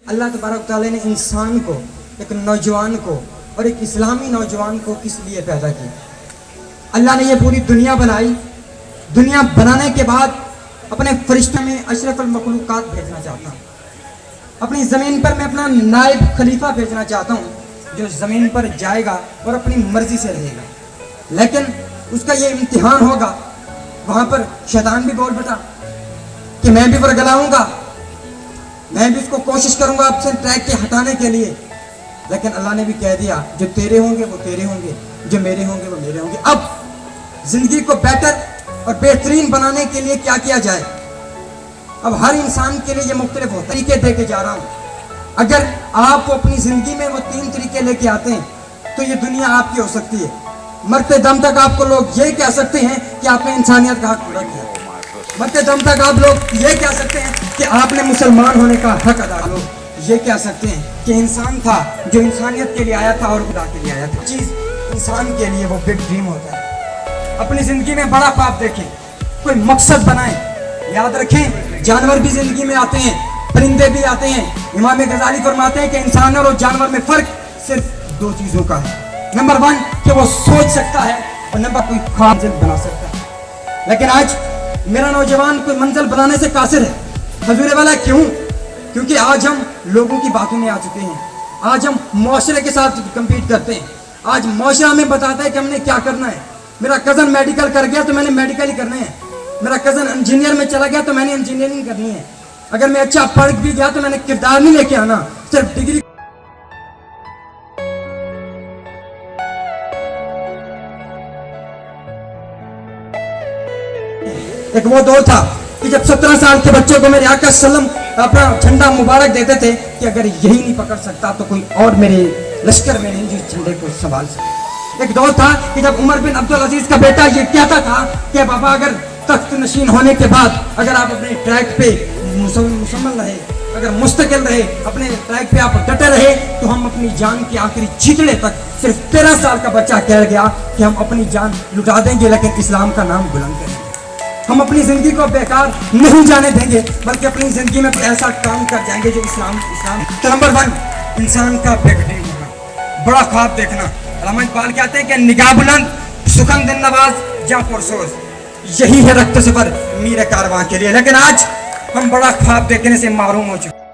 اللہ तबारक तआला ने इंसान को, एक नौजवान को और एक इस्लामी नौजवान को किस लिए पैदा किया? अल्लाह ने ये पूरी दुनिया बनाई। दुनिया बनाने के बाद अपने फरिश्तों में अशरफुल मखलूकात भेजना चाहता हूँ। अपनी ज़मीन पर मैं अपना नायब खलीफा भेजना चाहता हूँ, जो ज़मीन पर जाएगा और अपनी मर्ज़ी से रहेगा। लेकिन उसका ये इम्तिहान होगा, वहाँ पर शैतान भी बोल बैठा कि मैं भी बरगलाऊँगा, मैं भी इसको कोशिश करूँगा आपसे ट्रैक के हटाने के लिए। लेकिन अल्लाह ने भी कह दिया, जो तेरे होंगे वो तेरे होंगे, जो मेरे होंगे वो मेरे होंगे। अब ज़िंदगी को बेहतर और बेहतरीन बनाने के लिए क्या किया जाए? अब हर इंसान के लिए ये मुख्तलिफ होता है। तरीके दे के जा रहा हूँ। अगर आप अपनी ज़िंदगी में वो 3 तरीके लेके आते हैं तो ये दुनिया आपकी हो सकती है। मरते दम तक आपको लोग ये कह सकते हैं कि आपने इंसानियत का हक पूरा किया। मरते दम तक आप लोग ये कह सकते हैं कि आपने मुसलमान होने का हक अदा किया। लोग ये कह सकते हैं कि इंसान था जो इंसानियत के लिए आया था और खुदा के लिए आया था। चीज़ इंसान के लिए वो बिग ड्रीम होता है। अपनी ज़िंदगी में बड़ा ख्वाब देखें, कोई मकसद बनाएं। याद रखें, जानवर भी ज़िंदगी में आते हैं, परिंदे भी आते हैं। इमाम गज़ाली फरमाते हैं कि इंसान और जानवर में फ़र्क सिर्फ 2 चीज़ों का है। नंबर 1 कि वो सोच सकता है और नंबर 2 ख्वाब बना सकता है। लेकिन आज मेरा नौजवान कोई मंजिल बनाने से कासिर है। हजूर वाला क्यों? क्योंकि आज हम लोगों की बातों में आ चुके हैं। आज हम मुआशरे के साथ कम्पीट करते हैं। आज मुआशरा हमें बताता है कि हमने क्या करना है। मेरा कज़न मेडिकल कर गया तो मैंने मेडिकल ही करना है। मेरा कज़न इंजीनियर में चला गया तो मैंने इंजीनियरिंग करनी है। अगर मैं अच्छा पढ़ भी गया तो मैंने किरदार नहीं लेके आना, सिर्फ डिग्री। एक वो दौर था कि जब 17 साल के बच्चों को मेरे आका सल्लम अपना झंडा मुबारक देते थे कि अगर यही नहीं पकड़ सकता तो कोई और मेरे लश्कर में नहीं जिस झंडे को संभाल सके। एक दौर था कि जब उमर बिन अब्दुल अजीज का बेटा ये कहता था कि बाबा अगर तख्त नशीन होने के बाद अगर आप अपने ट्रैक पे मुसम्मल रहे, अगर मुस्तकिल रहे, अपने ट्रैक पे आप डटे रहे तो हम अपनी जान के आखिरी छींटने तक, सिर्फ 13 साल का बच्चा कह गया कि हम अपनी जान लुटा देंगे लेकिन इस्लाम का नाम बुलंद करेंगे। हम अपनी ज़िंदगी को बेकार नहीं जाने देंगे, बल्कि अपनी ज़िंदगी में ऐसा काम कर जाएंगे जो इस्लाम। तो नंबर 1 इंसान का बिग ड्रीम होगा, बड़ा ख्वाब देखना। अल्लामा इकबाल कहते हैं कि निगाह बुलंद, सुखन दिन नवाज, जा पुरसोज, यही है रक्त सफर मीर कारवां के लिए। लेकिन आज हम बड़ा ख्वाब देखने से मारूम हो चुके।